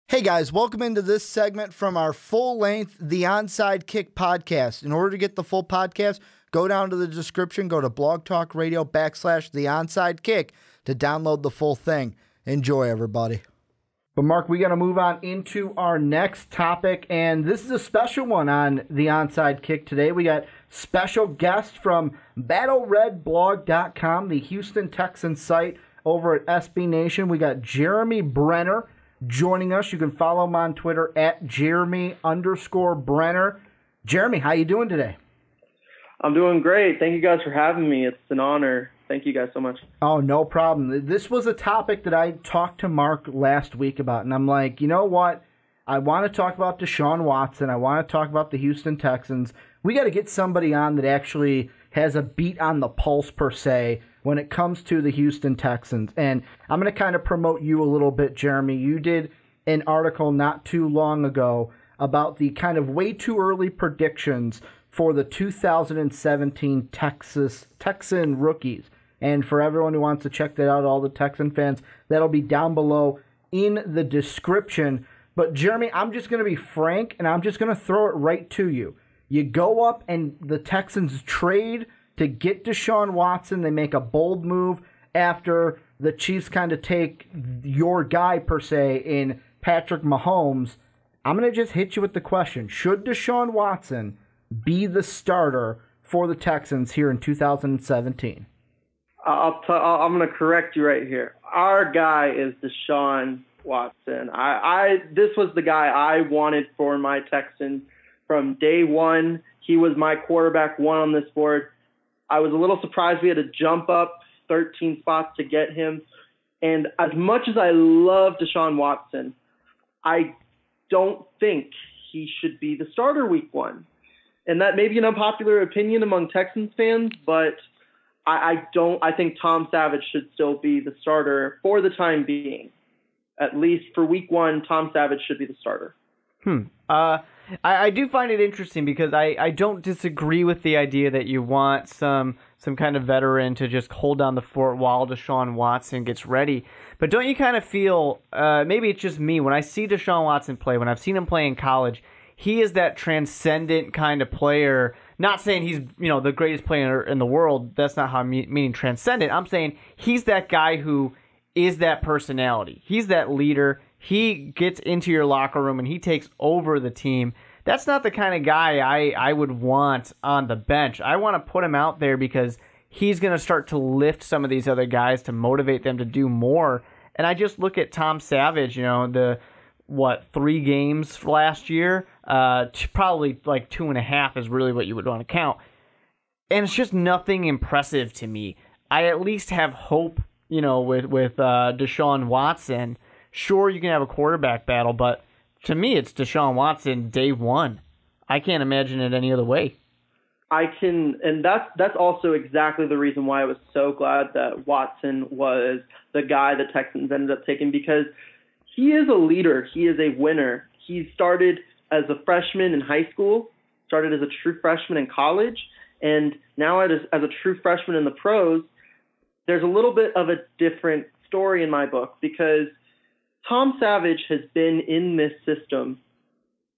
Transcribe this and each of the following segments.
Hey guys, welcome into this segment from our full-length The Onside Kick podcast. In order to get the full podcast, go down to the description, go to Blog Talk Radio / The Onside Kick to download the full thing. Enjoy, everybody. But Mark, we got to move on into our next topic, and this is a special one on The Onside Kick today. We got special guests from BattleRedBlog.com, the Houston Texans site over at SB Nation. We got Jeremy Brenner joining us. You can follow him on Twitter at Jeremy_Brenner. Jeremy, how you doing today? I'm doing great. Thank you guys for having me. It's an honor. Thank you guys so much. Oh, no problem. This was a topic that I talked to Mark last week about, and I'm like, you know what? I want to talk about Deshaun Watson. I want to talk about the Houston Texans. We got to get somebody on that actually has a beat on the pulse, per se, when it comes to the Houston Texans. And I'm going to kind of promote you a little bit, Jeremy. You did an article not too long ago about the kind of way too early predictions for the 2017 Texan rookies. And for everyone who wants to check that out, all the Texan fans, that'll be down below in the description. But Jeremy, I'm just going to be frank, and I'm just going to throw it right to you. You go up and the Texans trade to get Deshaun Watson. They make a bold move after the Chiefs kind of take your guy, per se, in Patrick Mahomes. I'm going to just hit you with the question. Should Deshaun Watson be the starter for the Texans here in 2017? I'm going to correct you right here. Our guy is Deshaun Watson. This was the guy I wanted for my Texans from day one. He was my quarterback one on this board. I was a little surprised we had to jump up 13 spots to get him. And as much as I love Deshaun Watson, I don't think he should be the starter week one. And that may be an unpopular opinion among Texans fans, but I think Tom Savage should still be the starter for the time being. At least for week one, Tom Savage should be the starter. I do find it interesting because I don't disagree with the idea that you want some kind of veteran to just hold down the fort while Deshaun Watson gets ready. But don't you kind of feel, maybe it's just me, when I see Deshaun Watson play, when I've seen him play in college, he is that transcendent kind of player. Not saying he's the greatest player in the world. That's not how I'm meaning transcendent. I'm saying he's that guy who is that personality. He's that leader. He gets into your locker room and he takes over the team. That's not the kind of guy I would want on the bench. I want to put him out there because he's going to start to lift some of these other guys to motivate them to do more. And I just look at Tom Savage, 3 games last year? Probably like 2.5 is really what you would want to count. And it's just nothing impressive to me. I at least have hope, with Deshaun Watson. Sure, you can have a quarterback battle, but to me, it's Deshaun Watson day one. I can't imagine it any other way. And that's also exactly the reason why I was so glad that Watson was the guy the Texans ended up taking, because he is a leader. He is a winner. He started as a freshman in high school, started as a true freshman in college, and now as a true freshman in the pros. There's a little bit of a different story in my book because Tom Savage has been in this system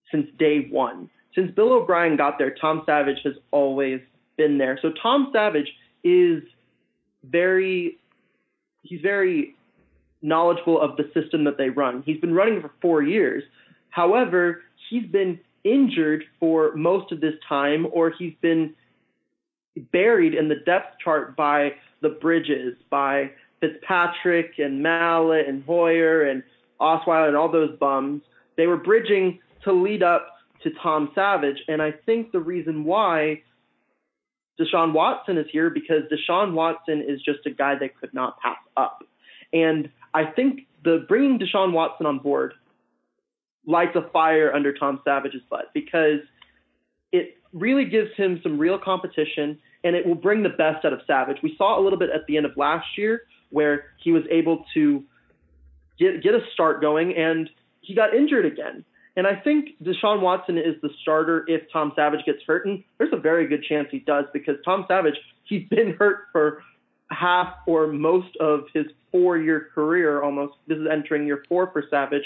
since day one. Since Bill O'Brien got there, Tom Savage has always been there. So Tom Savage is very knowledgeable of the system that they run. He's been running it for 4 years. However, he's been injured for most of this time, or he's been buried in the depth chart by the Bridges, by Fitzpatrick and Mallett and Hoyer and Osweiler and all those bums. They were bridging to lead up to Tom Savage. And I think the reason why Deshaun Watson is here, because Deshaun Watson is just a guy they could not pass up. And I think bringing Deshaun Watson on board lights a fire under Tom Savage's butt, because it really gives him some real competition, and it will bring the best out of Savage. We saw a little bit at the end of last year where he was able to get a start going, and he got injured again. And I think Deshaun Watson is the starter if Tom Savage gets hurt, and there's a very good chance he does, because Tom Savage, he's been hurt for half or most of his 4-year career almost. This is entering year 4 for Savage.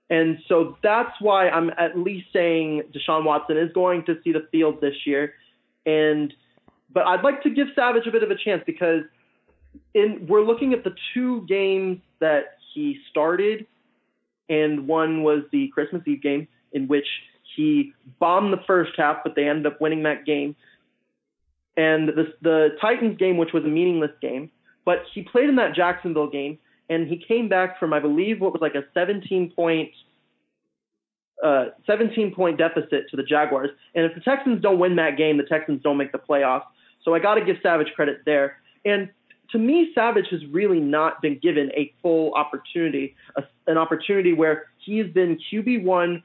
And so that's why I'm at least saying Deshaun Watson is going to see the field this year. But I'd like to give Savage a bit of a chance because we're looking at the 2 games that he started, and one was the Christmas Eve game in which he bombed the first half, but they ended up winning that game. And the Titans game, which was a meaningless game, but he played in that Jacksonville game, and he came back from, I believe, what was like a 17-point deficit to the Jaguars. And if the Texans don't win that game, the Texans don't make the playoffs. So I got to give Savage credit there. And to me, Savage has really not been given a full opportunity, an opportunity where he has been QB1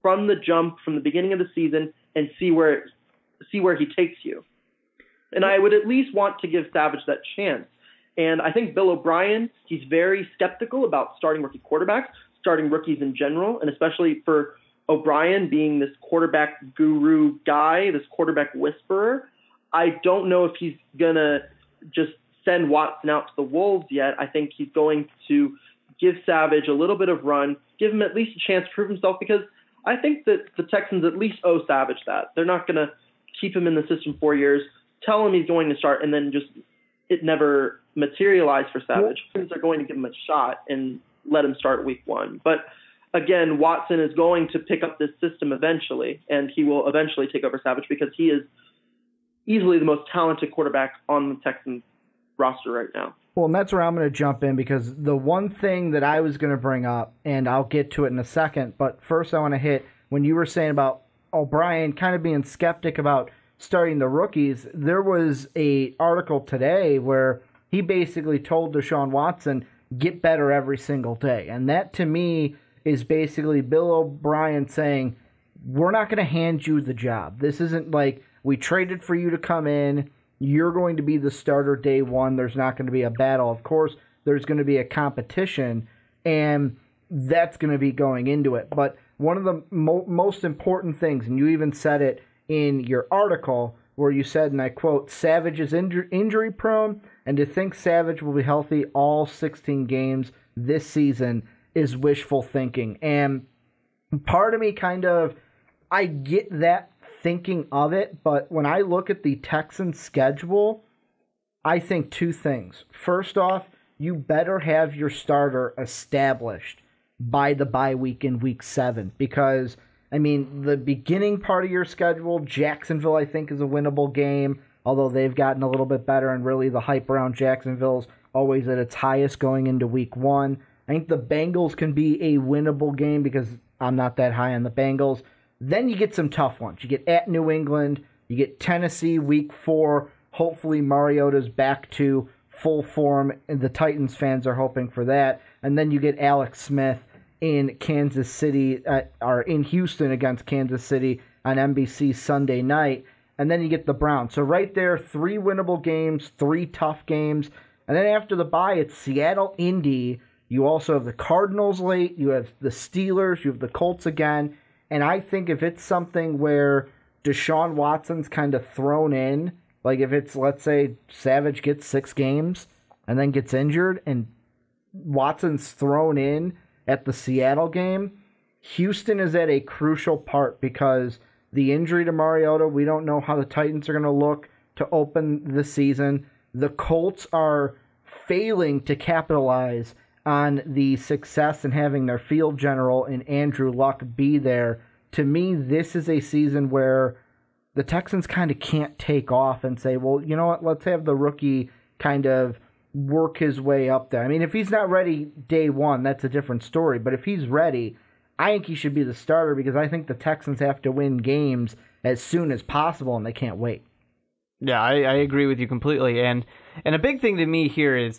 from the jump, from the beginning of the season, and see where he takes you. And I would at least want to give Savage that chance. And I think Bill O'Brien, he's very skeptical about starting rookie quarterbacks, starting rookies in general, and especially for O'Brien being this quarterback guru guy, this quarterback whisperer. I don't know if he's going to just send Watson out to the Wolves yet. I think he's going to give Savage a little bit of run, give him at least a chance to prove himself, because I think that the Texans at least owe Savage that. They're not going to keep him in the system 4 years, tell him he's going to start, and then just it never materialized for Savage. They're going to give him a shot and let him start week 1. But again, Watson is going to pick up this system eventually, and he will eventually take over Savage because he is easily the most talented quarterback on the Texans roster right now. Well, and that's where I'm going to jump in, because the one thing that I was going to bring up, and I'll get to it in a second, but first I want to hit when you were saying about O'Brien kind of being skeptic about starting the rookies. There was a article today where he basically told Deshaun Watson, get better every single day. And that to me is basically Bill O'Brien saying, we're not going to hand you the job. This isn't like we traded for you to come in. You're going to be the starter day one. There's not going to be a battle. Of course, there's going to be a competition, and that's going to be going into it. But one of the most important things, and you even said it in your article, where you said, and I quote, Savage is injury prone, and to think Savage will be healthy all 16 games this season is wishful thinking. And part of me I get that thinking of it, but when I look at the Texans schedule, I think 2 things. First off, you better have your starter established by the bye week in week 7, because the beginning part of your schedule, Jacksonville, I think, is a winnable game, although they've gotten a little bit better, and really the hype around Jacksonville's always at its highest going into week 1. I think the Bengals can be a winnable game because I'm not that high on the Bengals. Then you get some tough ones. You get at New England, you get Tennessee week 4. Hopefully Mariota's back to full form, and the Titans fans are hoping for that. And then you get Alex Smith in Kansas City, or in Houston against Kansas City on NBC Sunday night. And then you get the Browns. So right there, 3 winnable games, 3 tough games. And then after the bye, it's Seattle, Indy. You also have the Cardinals late. You have the Steelers. You have the Colts again. And I think if it's something where Deshaun Watson's kind of thrown in, like if it's, let's say, Savage gets 6 games and then gets injured and Watson's thrown in at the Seattle game, Houston is at a crucial part because the injury to Mariota, we don't know how the Titans are going to look to open the season. The Colts are failing to capitalize on the success and having their field general in Andrew Luck be there. To me, this is a season where the Texans kind of can't take off and say, well, you know what, let's have the rookie kind of work his way up there. If he's not ready day one, that's a different story. But if he's ready, I think he should be the starter because I think the Texans have to win games as soon as possible, and they can't wait. Yeah, I agree with you completely. And a big thing to me here is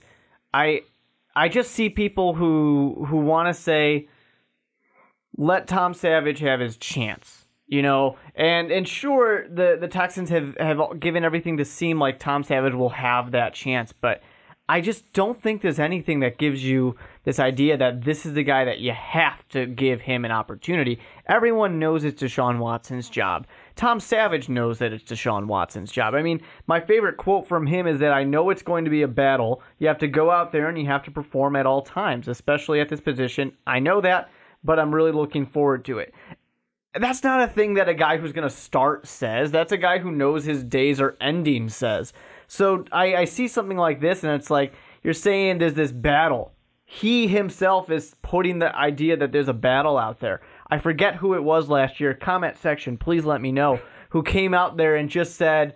I just see people who want to say, let Tom Savage have his chance, and sure, the Texans have given everything to seem like Tom Savage will have that chance, but I just don't think there's anything that gives you this idea that this is the guy that you have to give him an opportunity. Everyone knows it's Deshaun Watson's job. Tom Savage knows that it's Deshaun Watson's job. My favorite quote from him is that I know it's going to be a battle. You have to go out there and you have to perform at all times, especially at this position. I know that, but I'm really looking forward to it. That's not a thing that a guy who's going to start says. That's a guy who knows his days are ending says. So I see something like this, and it's like you're saying there's this battle. He himself is putting the idea that there's a battle out there. I forget who it was last year. Comment section, please let me know. Who came out there and just said,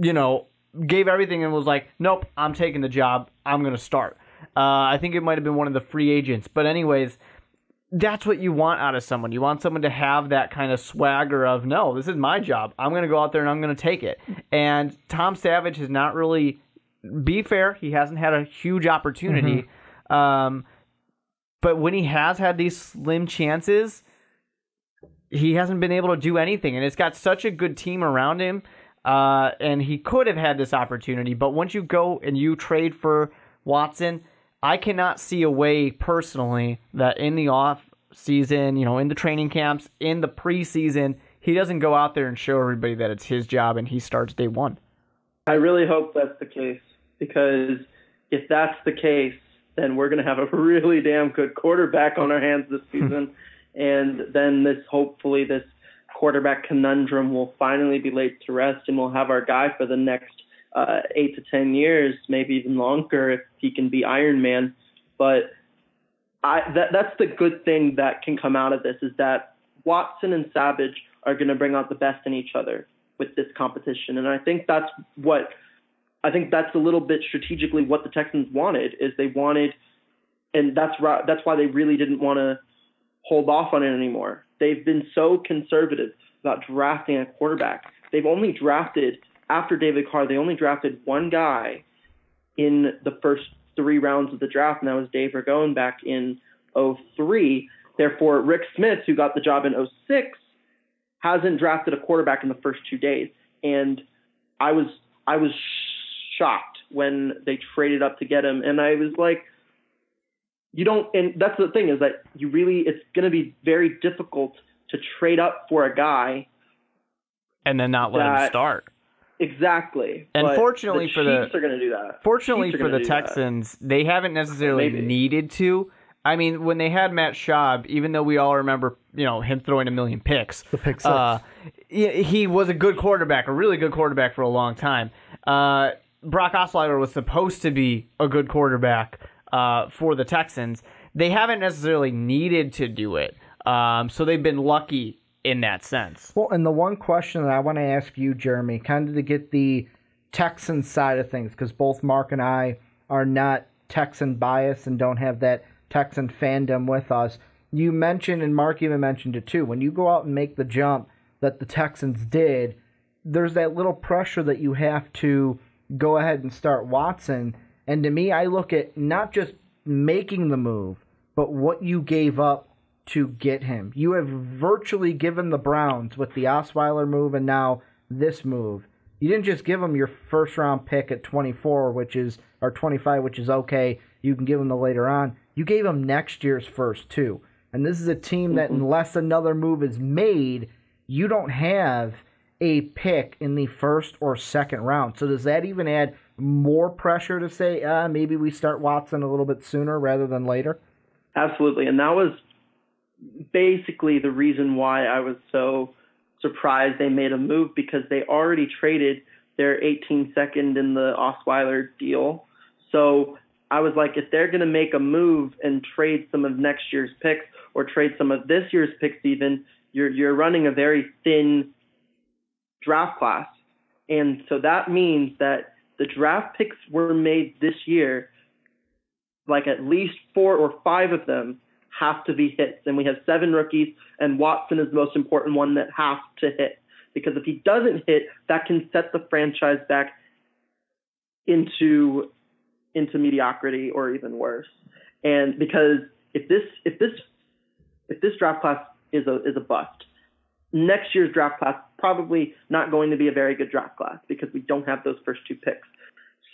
gave everything and was like, nope, I'm taking the job. I'm going to start. I think it might have been one of the free agents. But anyways, that's what you want out of someone. You want someone to have that kind of swagger of, no, this is my job. I'm going to go out there and I'm going to take it. And Tom Savage has not really, be fair, he hasn't had a huge opportunity. But when he has had these slim chances, he hasn't been able to do anything. And it's got such a good team around him. And he could have had this opportunity. But once you go and you trade for Watson, I cannot see a way personally that in the off season, in the training camps, in the preseason, he doesn't go out there and show everybody that it's his job and he starts day one. I really hope that's the case, because if that's the case, then we're going to have a really damn good quarterback on our hands this season. And then hopefully this quarterback conundrum will finally be laid to rest, and we'll have our guy for the next 8 to 10 years, maybe even longer, if he can be Iron Man. But that's the good thing that can come out of this, is that Watson and Savage are going to bring out the best in each other with this competition. And I think that's a little bit strategically what the Texans wanted, is they wanted, and that's why they really didn't want to hold off on it anymore. They've been so conservative about drafting a quarterback. They've only drafted, after David Carr, they only drafted one guy in the first 3 rounds of the draft, and that was Dave Ragone back in 2003. Therefore, Rick Smith, who got the job in 2006, hasn't drafted a quarterback in the first 2 days. And I was shocked when they traded up to get him. And I was like, and that's the thing, is that it's going to be very difficult to trade up for a guy and then not let him start. Exactly. And but fortunately the for Chiefs are going to do that. Fortunately for the Texans, they haven't necessarily needed to. I mean, when they had Matt Schaub, even though we all remember, him throwing a million picks, the pick six. He was a good quarterback, a really good quarterback for a long time. Brock Osweiler was supposed to be a good quarterback for the Texans. They haven't necessarily needed to do it, so they've been lucky in that sense. Well, and the one question that I want to ask you, Jeremy, kind of to get the Texan side of things, because both Mark and I are not Texan biased and don't have that Texan fandom with us. You mentioned, and Mark even mentioned it too, when you go out and make the jump that the Texans did, there's that little pressure that you have to go ahead and start Watson. And to me, I look at not just making the move, but what you gave up to get him. You have virtually given the Browns with the Osweiler move and now this move. You didn't just give them your first-round pick at 24, or 25, which is okay. You can give them the later on. You gave them next year's first, too. And this is a team that, unless another move is made, you don't have a pick in the first or second round. So does that even add more pressure to say, maybe we start Watson a little bit sooner rather than later? Absolutely. And that was basically the reason why I was so surprised they made a move, because they already traded their 18 second in the Osweiler deal. So I was like, if they're going to make a move and trade some of next year's picks or trade some of this year's picks even, you're running a very thin draft class. And so that means that the draft picks were made this year, like at least 4 or 5 of them have to be hits. And we have 7 rookies, and Watson is the most important one that has to hit. Because if he doesn't hit, that can set the franchise back into mediocrity or even worse. And because if this draft class is a bust, next year's draft class probably not going to be a very good draft class, because we don't have those first 2 picks.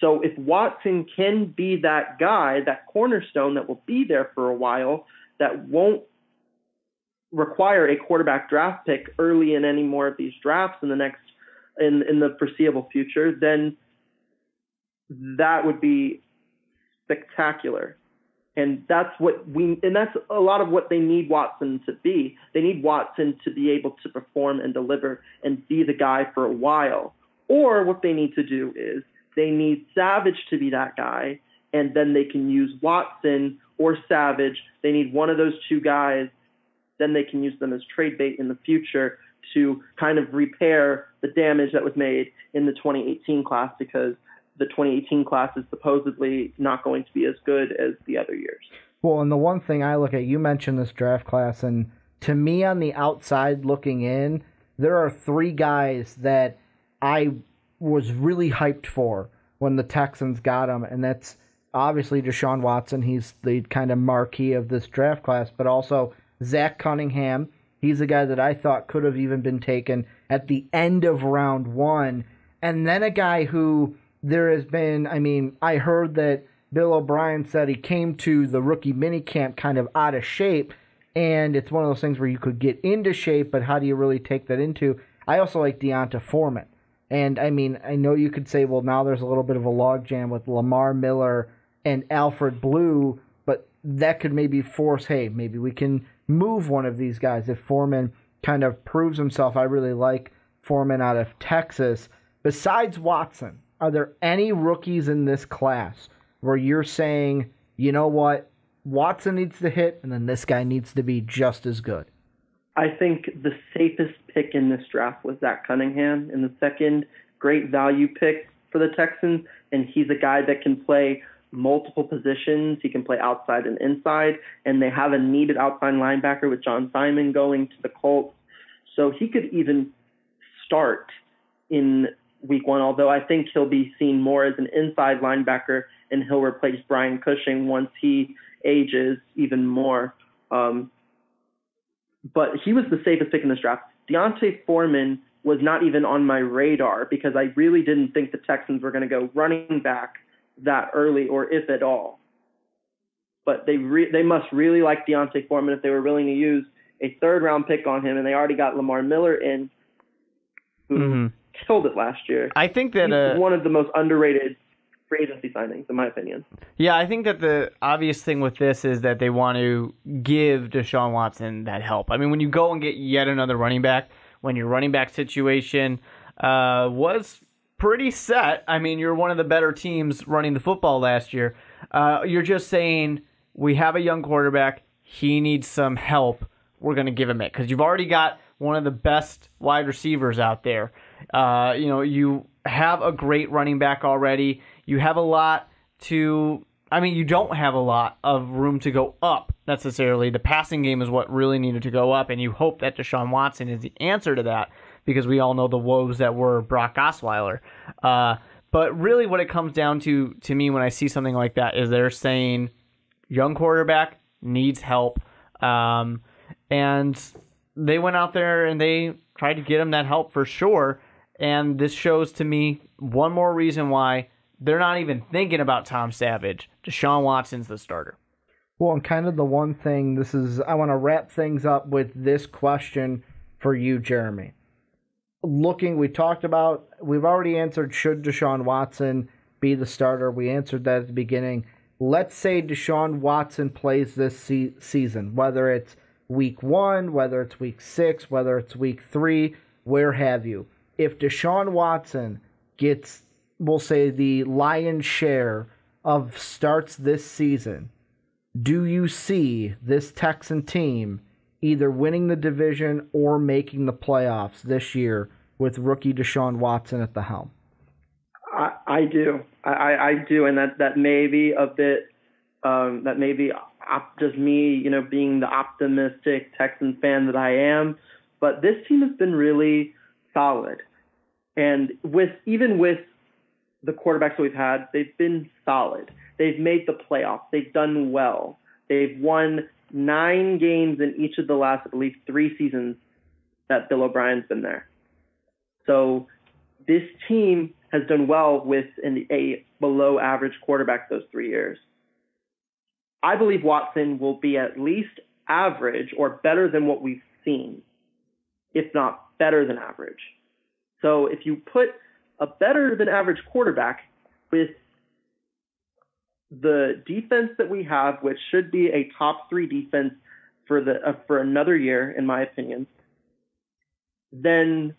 So if Watson can be that guy, that cornerstone that will be there for a while, that won't require a quarterback draft pick early in any more of these drafts in the foreseeable future, then that would be spectacular. And that's a lot of what they need Watson to be. They need Watson to be able to perform and deliver and be the guy for a while. Or what they need to do is they need Savage to be that guy, and then they can use Watson or Savage. They need one of those two guys. Then they can use them as trade bait in the future to kind of repair the damage that was made in the 2018 class, because the 2018 class is supposedly not going to be as good as the other years. Well, and the one thing I look at, you mentioned this draft class, and to me on the outside looking in, there are three guys that I was really hyped for when the Texans got him, and that's obviously Deshaun Watson. He's the kind of marquee of this draft class, but also Zach Cunningham. He's a guy that I thought could have even been taken at the end of round one. And then a guy who there has been, I heard that Bill O'Brien said he came to the rookie minicamp kind of out of shape, and it's one of those things where you could get into shape, but how do you really take that into? I also like D'Onta Foreman. And, I know you could say, well, now there's a little bit of a logjam with Lamar Miller and Alfred Blue, but that could maybe force, hey, maybe we can move one of these guys if Foreman kind of proves himself. I really like Foreman out of Texas. Besides Watson, are there any rookies in this class where you're saying, you know what, Watson needs to hit, and then this guy needs to be just as good? I think the safest pick in this draft was Zach Cunningham in the second. Great value pick for the Texans, and he's a guy that can play multiple positions. He can play outside and inside, and they have a needed outside linebacker with John Simon going to the Colts. So he could even start in week one, although I think he'll be seen more as an inside linebacker, and he'll replace Brian Cushing once he ages even more. But he was the safest pick in this draft. D'Onta Foreman was not even on my radar because I really didn't think the Texans were going to go running back that early, or if at all. But they must really like D'Onta Foreman if they were willing to use a third-round pick on him, and they already got Lamar Miller in, who killed it last year. I think that he's one of the most underrated free agency signings, in my opinion. Yeah, I think that the obvious thing with this is that they want to give Deshaun Watson that help. When you go and get yet another running back, when your running back situation was pretty set, you're one of the better teams running the football last year. You're just saying, we have a young quarterback, he needs some help, we're going to give him it. Because you've already got one of the best wide receivers out there. You have a great running back already. You have a lot to... you don't have a lot of room to go up, necessarily. The passing game is what really needed to go up, and you hope that Deshaun Watson is the answer to that, because we all know the woes that were Brock Osweiler. But really what it comes down to me, when I see something like that, is they're saying, young quarterback needs help. And they went out there and they tried to get him that help for sure. And this shows to me one more reason why they're not even thinking about Tom Savage. Deshaun Watson's the starter. Well, and kind of the one thing, I want to wrap things up with this question for you, Jeremy. We've already answered, should Deshaun Watson be the starter? We answered that at the beginning. Let's say Deshaun Watson plays this season, whether it's week 1, whether it's week 6, whether it's week 3, where have you. If Deshaun Watson gets, we'll say, the lion's share of starts this season, do you see this Texan team either winning the division or making the playoffs this year with rookie Deshaun Watson at the helm? I do. I do, and that may be a bit, that may be just me, being the optimistic Texans fan that I am. But this team has been really solid, and even with the quarterbacks that we've had, they've been solid. They've made the playoffs. They've done well. They've won 9 games in each of the last, I believe, 3 seasons that Bill O'Brien's been there. So this team has done well with a below-average quarterback those 3 years. I believe Watson will be at least average or better than what we've seen, if not better than average. So if you put a better-than-average quarterback with the defense that we have, which should be a top 3 defense for another year, in my opinion, then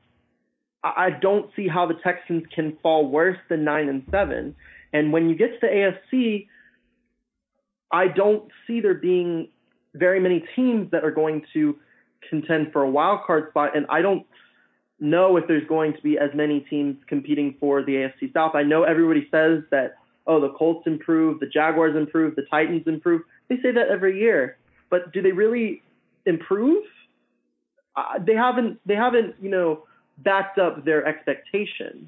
I don't see how the Texans can fall worse than 9-7. And when you get to the AFC, I don't see there being very many teams that are going to contend for a wild card spot, and I don't know if there's going to be as many teams competing for the AFC South. I know everybody says that, oh, the Colts improve, the Jaguars improve, the Titans improve. They say that every year, but do they really improve? They haven't, backed up their expectations.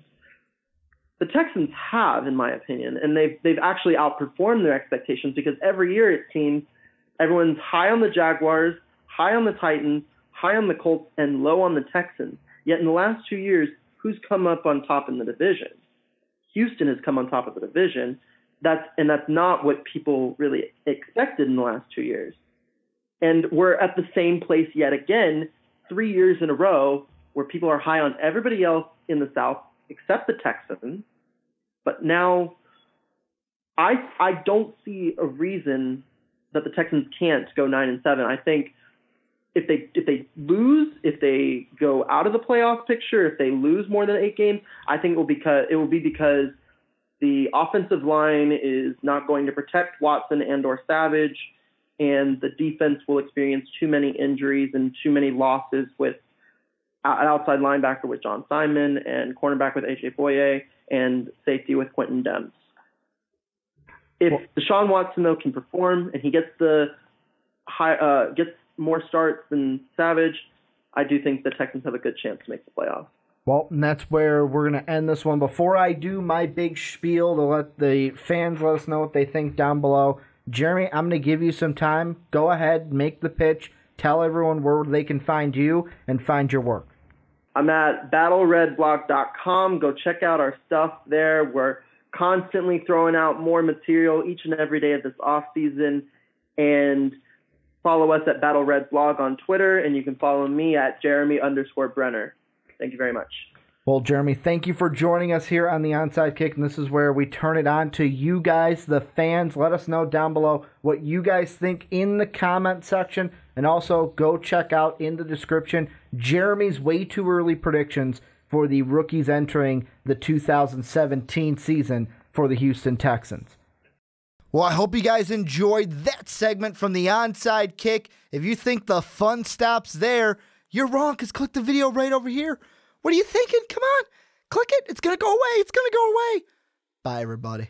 The Texans have, in my opinion, and they've actually outperformed their expectations, because every year it seems everyone's high on the Jaguars, high on the Titans, high on the Colts, and low on the Texans. Yet in the last 2 years, who's come up on top in the division? Houston has come on top of the division. That's not what people really expected in the last 2 years. And we're at the same place yet again, 3 years in a row, where people are high on everybody else in the South except the Texans. But now I don't see a reason that the Texans can't go 9-7. I think if they lose, if they go out of the playoff picture, if they lose more than 8 games, I think it will be because the offensive line is not going to protect Watson and/or Savage, and the defense will experience too many injuries and too many losses with an outside linebacker with John Simon and cornerback with A.J. Boye and safety with Quentin Demps. If Deshaun Watson, though, can perform and he gets gets more starts than Savage, I do think the Texans have a good chance to make the playoffs. Well, and that's where we're going to end this one. Before I do my big spiel to let the fans let us know what they think down below, Jeremy, I'm going to give you some time. Go ahead, make the pitch. Tell everyone where they can find you and find your work. I'm at battleredblog.com. Go check out our stuff there. We're constantly throwing out more material each and every day of this off season. And follow us at Battle Red Blog on Twitter, and you can follow me at Jeremy_Brenner. Thank you very much. Well, Jeremy, thank you for joining us here on the Onside Kick, and this is where we turn it on to you guys, the fans. Let us know down below what you guys think in the comment section, and also go check out in the description Jeremy's way too early predictions for the rookies entering the 2017 season for the Houston Texans. Well, I hope you guys enjoyed that segment from the Onside Kick. If you think the fun stops there, you're wrong, because click the video right over here. What are you thinking? Come on, click it. It's going to go away. It's going to go away. Bye, everybody.